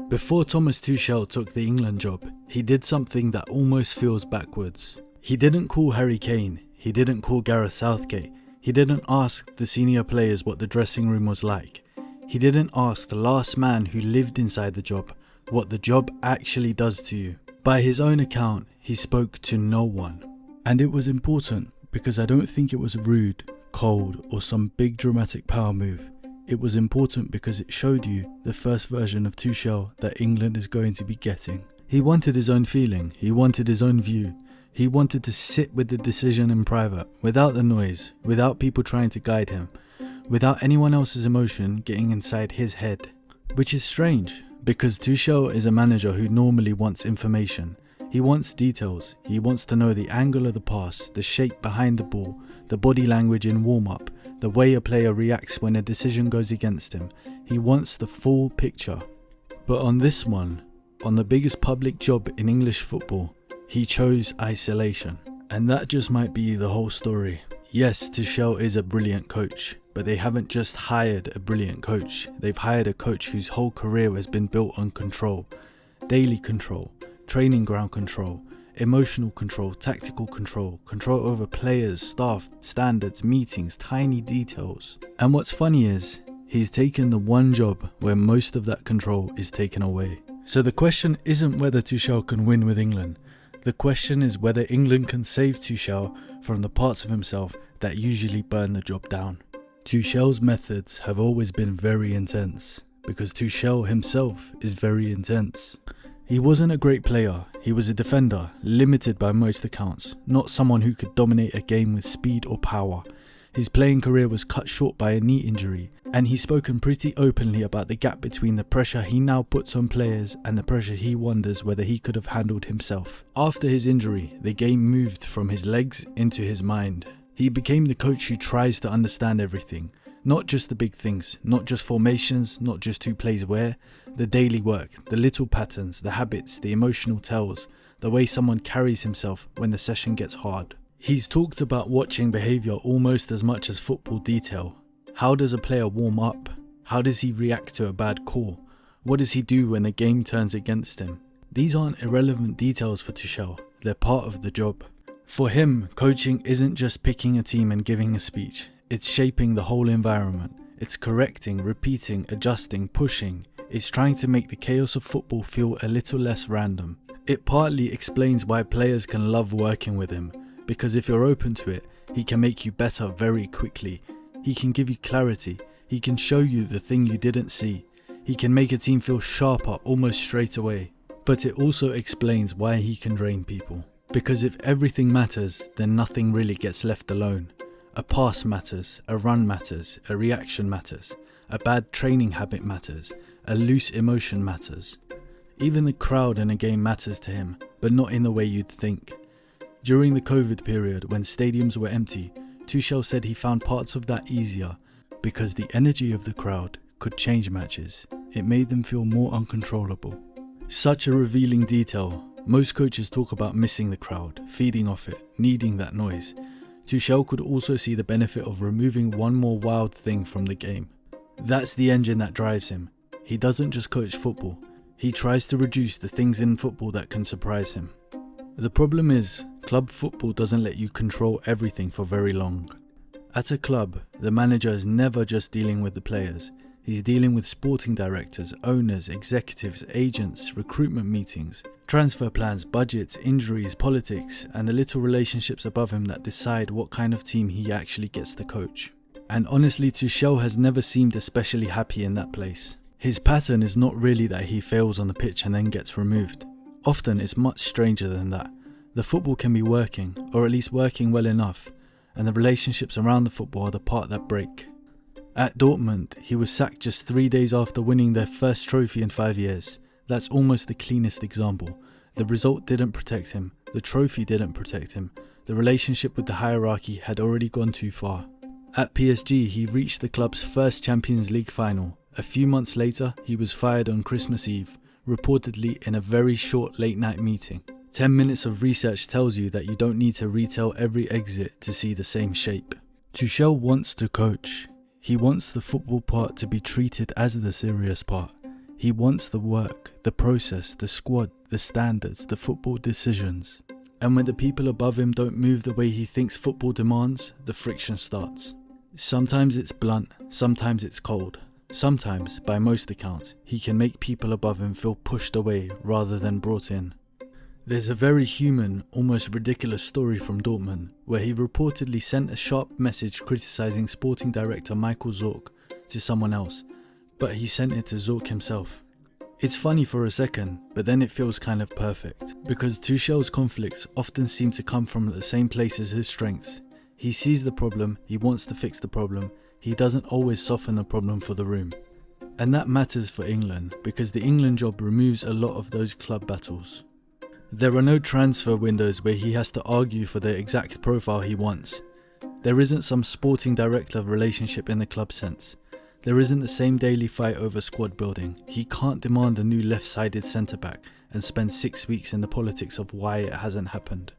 Before Thomas Tuchel took the England job, he did something that almost feels backwards. He didn't call Harry Kane, he didn't call Gareth Southgate, he didn't ask the senior players what the dressing room was like. He didn't ask the last man who lived inside the job what the job actually does to you. By his own account, he spoke to no one. And it was important because I don't think it was rude, cold, or some big dramatic power move. It was important because it showed you the first version of Tuchel that England is going to be getting. He wanted his own feeling, he wanted his own view. He wanted to sit with the decision in private, without the noise, without people trying to guide him, without anyone else's emotion getting inside his head. Which is strange, because Tuchel is a manager who normally wants information. He wants details, he wants to know the angle of the pass, the shape behind the ball, the body language in warm-up, the way a player reacts when a decision goes against him. He wants the full picture. But on this one, on the biggest public job in English football, he chose isolation. And that just might be the whole story. Yes, Tuchel is a brilliant coach, but they haven't just hired a brilliant coach. They've hired a coach whose whole career has been built on control. Daily control, training ground control, emotional control, tactical control, control over players, staff, standards, meetings, tiny details. And what's funny is, he's taken the one job where most of that control is taken away. So the question isn't whether Tuchel can win with England. The question is whether England can save Tuchel from the parts of himself that usually burn the job down. Tuchel's methods have always been very intense, because Tuchel himself is very intense. He wasn't a great player, he was a defender, limited by most accounts, not someone who could dominate a game with speed or power. His playing career was cut short by a knee injury, and he's spoken pretty openly about the gap between the pressure he now puts on players and the pressure he wonders whether he could have handled himself. After his injury, the game moved from his legs into his mind. He became the coach who tries to understand everything. Not just the big things, not just formations, not just who plays where, the daily work, the little patterns, the habits, the emotional tells, the way someone carries himself when the session gets hard. He's talked about watching behaviour almost as much as football detail. How does a player warm up? How does he react to a bad call? What does he do when the game turns against him? These aren't irrelevant details for Tuchel, they're part of the job. For him, coaching isn't just picking a team and giving a speech. It's shaping the whole environment. It's correcting, repeating, adjusting, pushing. It's trying to make the chaos of football feel a little less random. It partly explains why players can love working with him, because if you're open to it, he can make you better very quickly. He can give you clarity. He can show you the thing you didn't see. He can make a team feel sharper almost straight away. But it also explains why he can drain people. Because if everything matters, then nothing really gets left alone. A pass matters, a run matters, a reaction matters, a bad training habit matters, a loose emotion matters. Even the crowd in a game matters to him, but not in the way you'd think. During the COVID period, when stadiums were empty, Tuchel said he found parts of that easier because the energy of the crowd could change matches. It made them feel more uncontrollable. Such a revealing detail. Most coaches talk about missing the crowd, feeding off it, needing that noise. Tuchel could also see the benefit of removing one more wild thing from the game. That's the engine that drives him. He doesn't just coach football. He tries to reduce the things in football that can surprise him. The problem is, club football doesn't let you control everything for very long. At a club, the manager is never just dealing with the players. He's dealing with sporting directors, owners, executives, agents, recruitment meetings, transfer plans, budgets, injuries, politics, and the little relationships above him that decide what kind of team he actually gets to coach. And honestly, Tuchel has never seemed especially happy in that place. His pattern is not really that he fails on the pitch and then gets removed. Often it's much stranger than that. The football can be working, or at least working well enough, and the relationships around the football are the part that break. At Dortmund, he was sacked just 3 days after winning their first trophy in 5 years. That's almost the cleanest example. The result didn't protect him, the trophy didn't protect him, the relationship with the hierarchy had already gone too far. At PSG, he reached the club's first Champions League final. A few months later, he was fired on Christmas Eve, reportedly in a very short late-night meeting. 10 minutes of research tells you that you don't need to retell every exit to see the same shape. Tuchel wants to coach. He wants the football part to be treated as the serious part. He wants the work, the process, the squad, the standards, the football decisions. And when the people above him don't move the way he thinks football demands, the friction starts. Sometimes it's blunt, sometimes it's cold. Sometimes, by most accounts, he can make people above him feel pushed away rather than brought in. There's a very human, almost ridiculous story from Dortmund, where he reportedly sent a sharp message criticizing sporting director Michael Zorc to someone else, but he sent it to Zorc himself. It's funny for a second, but then it feels kind of perfect, because Tuchel's conflicts often seem to come from the same place as his strengths. He sees the problem, he wants to fix the problem, he doesn't always soften the problem for the room. And that matters for England, because the England job removes a lot of those club battles. There are no transfer windows where he has to argue for the exact profile he wants. There isn't some sporting director relationship in the club sense. There isn't the same daily fight over squad building. He can't demand a new left-sided centre-back and spend 6 weeks in the politics of why it hasn't happened.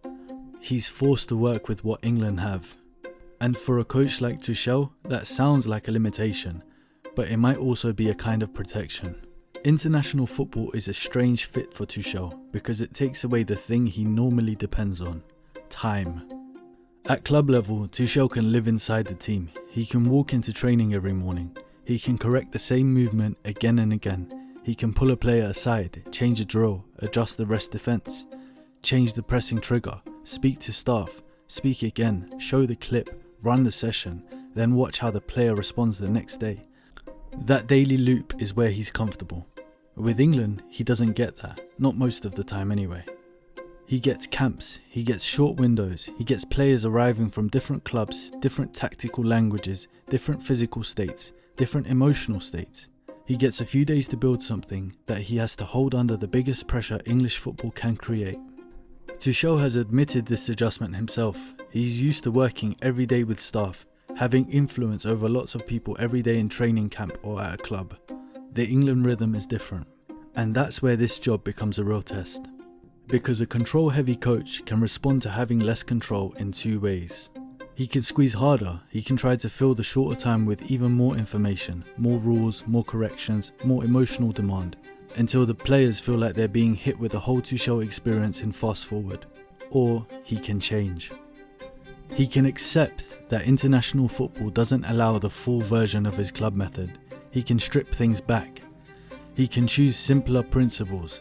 He's forced to work with what England have. And for a coach like Tuchel, that sounds like a limitation, but it might also be a kind of protection. International football is a strange fit for Tuchel because it takes away the thing he normally depends on: time. At club level, Tuchel can live inside the team. He can walk into training every morning. He can correct the same movement again and again. He can pull a player aside, change a drill, adjust the rest defence, change the pressing trigger, speak to staff, speak again, show the clip, run the session, then watch how the player responds the next day. That daily loop is where he's comfortable. With England, he doesn't get that, not most of the time anyway. He gets camps, he gets short windows, he gets players arriving from different clubs, different tactical languages, different physical states, different emotional states. He gets a few days to build something that he has to hold under the biggest pressure English football can create. Tuchel has admitted this adjustment himself. He's used to working every day with staff, having influence over lots of people every day in training camp or at a club. The England rhythm is different, and that's where this job becomes a real test. Because a control-heavy coach can respond to having less control in two ways. He can squeeze harder, he can try to fill the shorter time with even more information, more rules, more corrections, more emotional demand, until the players feel like they're being hit with the whole Tuchel experience in fast forward. Or he can change. He can accept that international football doesn't allow the full version of his club method. He can strip things back. He can choose simpler principles.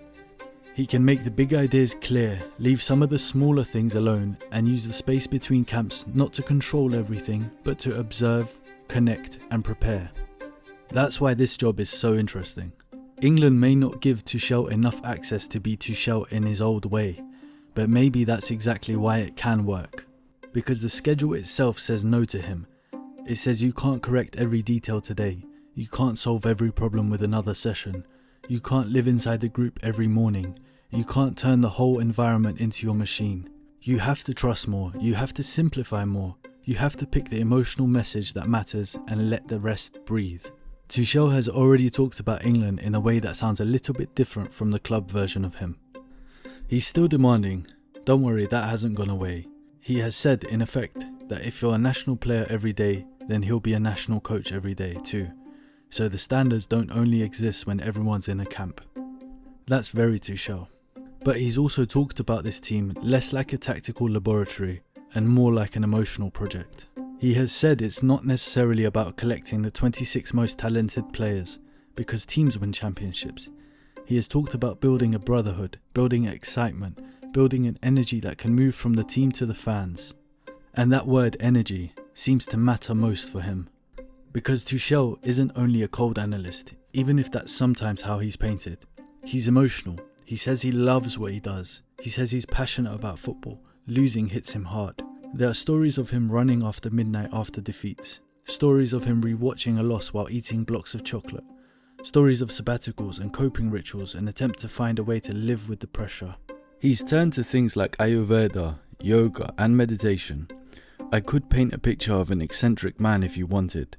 He can make the big ideas clear, leave some of the smaller things alone, and use the space between camps not to control everything, but to observe, connect, and prepare. That's why this job is so interesting. England may not give Tuchel enough access to be Tuchel in his old way, but maybe that's exactly why it can work. Because the schedule itself says no to him. It says you can't correct every detail today, you can't solve every problem with another session, you can't live inside the group every morning, you can't turn the whole environment into your machine. You have to trust more, you have to simplify more, you have to pick the emotional message that matters and let the rest breathe. Tuchel has already talked about England in a way that sounds a little bit different from the club version of him. He's still demanding. Don't worry, that hasn't gone away. He has said, in effect, that if you're a national player every day, then he'll be a national coach every day too. So the standards don't only exist when everyone's in a camp. That's very Tuchel. But he's also talked about this team less like a tactical laboratory and more like an emotional project. He has said it's not necessarily about collecting the 26 most talented players, because teams win championships. He has talked about building a brotherhood, building excitement, building an energy that can move from the team to the fans. And that word energy seems to matter most for him. Because Tuchel isn't only a cold analyst, even if that's sometimes how he's painted. He's emotional. He says he loves what he does. He says he's passionate about football. Losing hits him hard. There are stories of him running after midnight after defeats. Stories of him rewatching a loss while eating blocks of chocolate. Stories of sabbaticals and coping rituals and attempt to find a way to live with the pressure. He's turned to things like Ayurveda, yoga and meditation. I could paint a picture of an eccentric man if you wanted,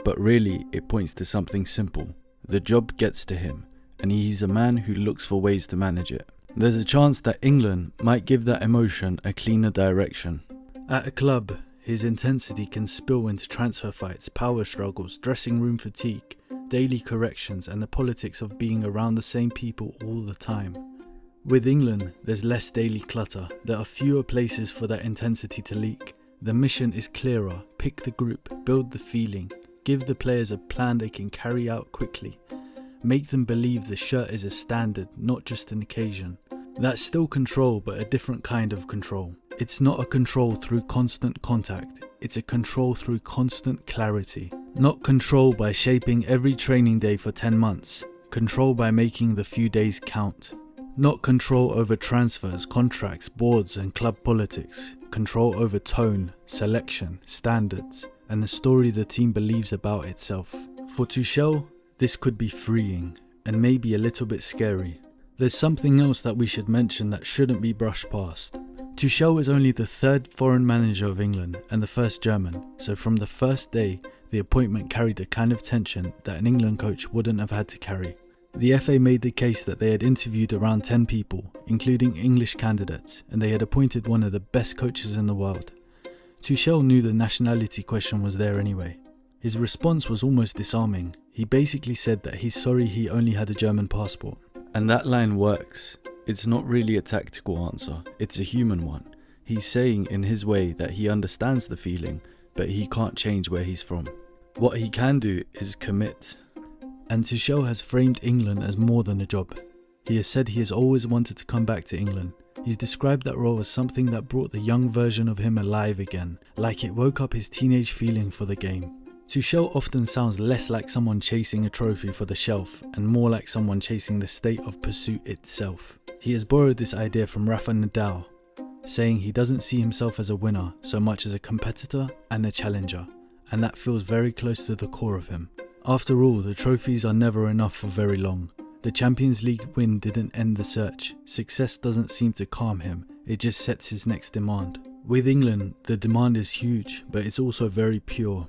but really it points to something simple. The job gets to him, and he's a man who looks for ways to manage it. There's a chance that England might give that emotion a cleaner direction. At a club, his intensity can spill into transfer fights, power struggles, dressing room fatigue, daily corrections and the politics of being around the same people all the time. With England, there's less daily clutter, there are fewer places for that intensity to leak. The mission is clearer: pick the group, build the feeling, give the players a plan they can carry out quickly. Make them believe the shirt is a standard, not just an occasion. That's still control, but a different kind of control. It's not a control through constant contact, it's a control through constant clarity. Not control by shaping every training day for 10 months, control by making the few days count. Not control over transfers, contracts, boards and club politics, control over tone, selection, standards, and the story the team believes about itself. For Tuchel, this could be freeing, and maybe a little bit scary. There's something else that we should mention that shouldn't be brushed past. Tuchel is only the third foreign manager of England and the first German, so from the first day, the appointment carried a kind of tension that an England coach wouldn't have had to carry. The FA made the case that they had interviewed around 10 people, including English candidates, and they had appointed one of the best coaches in the world. Tuchel knew the nationality question was there anyway. His response was almost disarming. He basically said that he's sorry he only had a German passport. And that line works. It's not really a tactical answer, it's a human one. He's saying in his way that he understands the feeling, but he can't change where he's from. What he can do is commit. And Tuchel has framed England as more than a job. He has said he has always wanted to come back to England. He's described that role as something that brought the young version of him alive again, like it woke up his teenage feeling for the game. Tuchel often sounds less like someone chasing a trophy for the shelf and more like someone chasing the state of pursuit itself. He has borrowed this idea from Rafa Nadal, saying he doesn't see himself as a winner so much as a competitor and a challenger, and that feels very close to the core of him. After all, the trophies are never enough for very long. The Champions League win didn't end the search. Success doesn't seem to calm him, it just sets his next demand. With England, the demand is huge, but it's also very pure.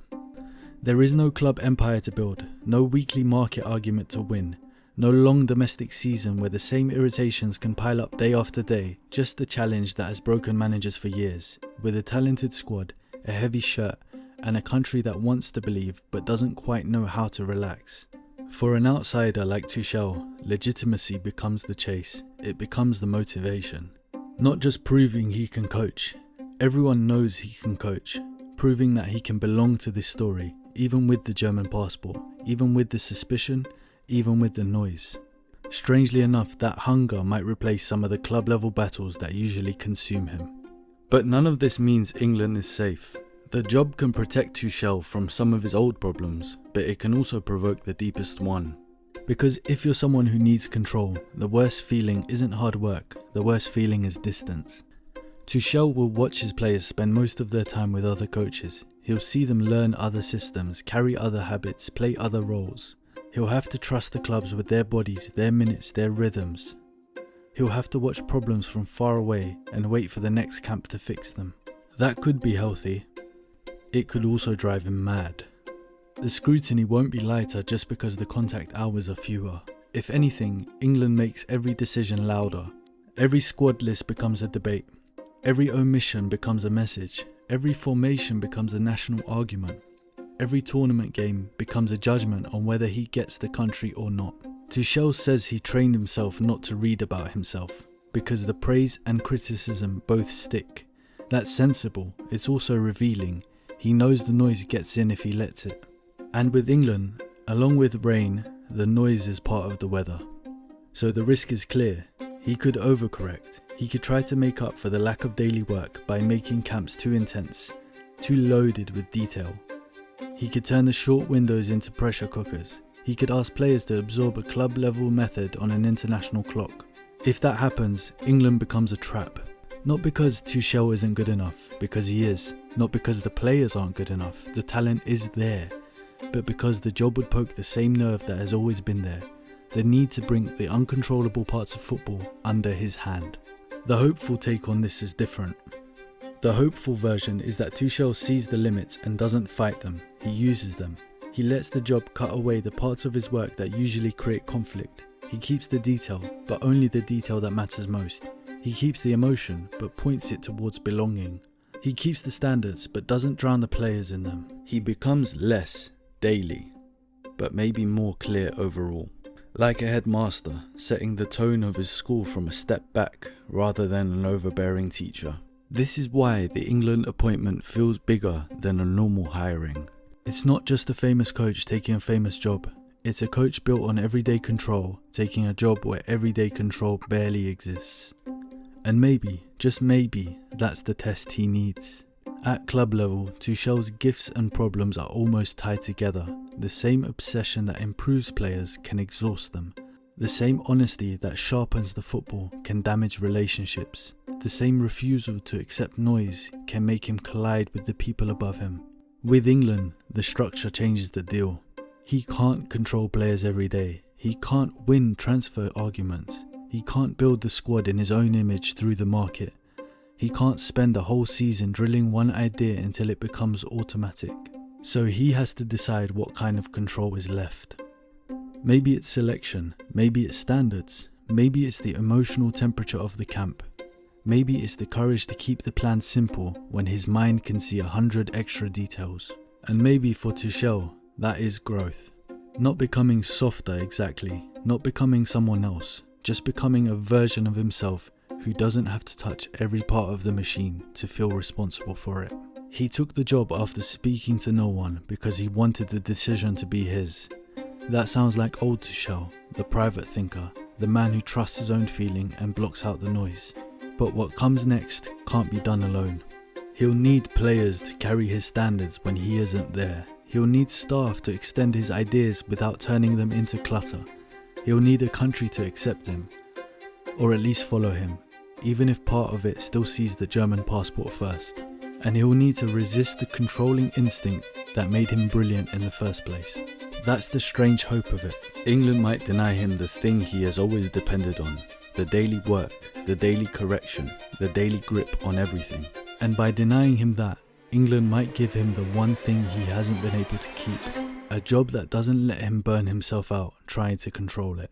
There is no club empire to build, no weekly market argument to win, no long domestic season where the same irritations can pile up day after day, just the challenge that has broken managers for years, with a talented squad, a heavy shirt, and a country that wants to believe but doesn't quite know how to relax. For an outsider like Tuchel, legitimacy becomes the chase, it becomes the motivation. Not just proving he can coach, everyone knows he can coach, proving that he can belong to this story, even with the German passport, even with the suspicion, even with the noise. Strangely enough, that hunger might replace some of the club level battles that usually consume him. But none of this means England is safe. The job can protect Tuchel from some of his old problems, but it can also provoke the deepest one. Because if you're someone who needs control, the worst feeling isn't hard work, the worst feeling is distance. Tuchel will watch his players spend most of their time with other coaches. He'll see them learn other systems, carry other habits, play other roles. He'll have to trust the clubs with their bodies, their minutes, their rhythms. He'll have to watch problems from far away and wait for the next camp to fix them. That could be healthy. It could also drive him mad. The scrutiny won't be lighter just because the contact hours are fewer. If anything, England makes every decision louder. Every squad list becomes a debate. Every omission becomes a message. Every formation becomes a national argument. Every tournament game becomes a judgment on whether he gets the country or not. Tuchel says he trained himself not to read about himself, because the praise and criticism both stick. That's sensible, it's also revealing. He knows the noise gets in if he lets it. And with England, along with rain, the noise is part of the weather. So the risk is clear. He could overcorrect. He could try to make up for the lack of daily work by making camps too intense, too loaded with detail. He could turn the short windows into pressure cookers. He could ask players to absorb a club-level method on an international clock. If that happens, England becomes a trap. Not because Tuchel isn't good enough, because he is. Not because the players aren't good enough, the talent is there. But because the job would poke the same nerve that has always been there. The need to bring the uncontrollable parts of football under his hand. The hopeful take on this is different. The hopeful version is that Tuchel sees the limits and doesn't fight them, he uses them. He lets the job cut away the parts of his work that usually create conflict. He keeps the detail, but only the detail that matters most. He keeps the emotion, but points it towards belonging. He keeps the standards, but doesn't drown the players in them. He becomes less daily. but maybe more clear overall. Like a headmaster, setting the tone of his school from a step back rather than an overbearing teacher. This is why the England appointment feels bigger than a normal hiring. It's not just a famous coach taking a famous job. It's a coach built on everyday control, taking a job where everyday control barely exists. And maybe, just maybe, that's the test he needs. At club level, Tuchel's gifts and problems are almost tied together. The same obsession that improves players can exhaust them. The same honesty that sharpens the football can damage relationships. The same refusal to accept noise can make him collide with the people above him. With England, the structure changes the deal. He can't control players every day. He can't win transfer arguments. He can't build the squad in his own image through the market. He can't spend a whole season drilling one idea until it becomes automatic. So he has to decide what kind of control is left. Maybe it's selection, maybe it's standards, maybe it's the emotional temperature of the camp. Maybe it's the courage to keep the plan simple when his mind can see 100 extra details. And maybe for Tuchel, that is growth. Not becoming softer exactly, not becoming someone else, just becoming a version of himself who doesn't have to touch every part of the machine to feel responsible for it. He took the job after speaking to no one because he wanted the decision to be his. That sounds like old Tuchel, the private thinker, the man who trusts his own feeling and blocks out the noise. But what comes next can't be done alone. He'll need players to carry his standards when he isn't there. He'll need staff to extend his ideas without turning them into clutter. He'll need a country to accept him, or at least follow him, even if part of it still sees the German passport first. And he'll need to resist the controlling instinct that made him brilliant in the first place. That's the strange hope of it. England might deny him the thing he has always depended on, the daily work, the daily correction, the daily grip on everything. And by denying him that, England might give him the one thing he hasn't been able to keep, a job that doesn't let him burn himself out trying to control it.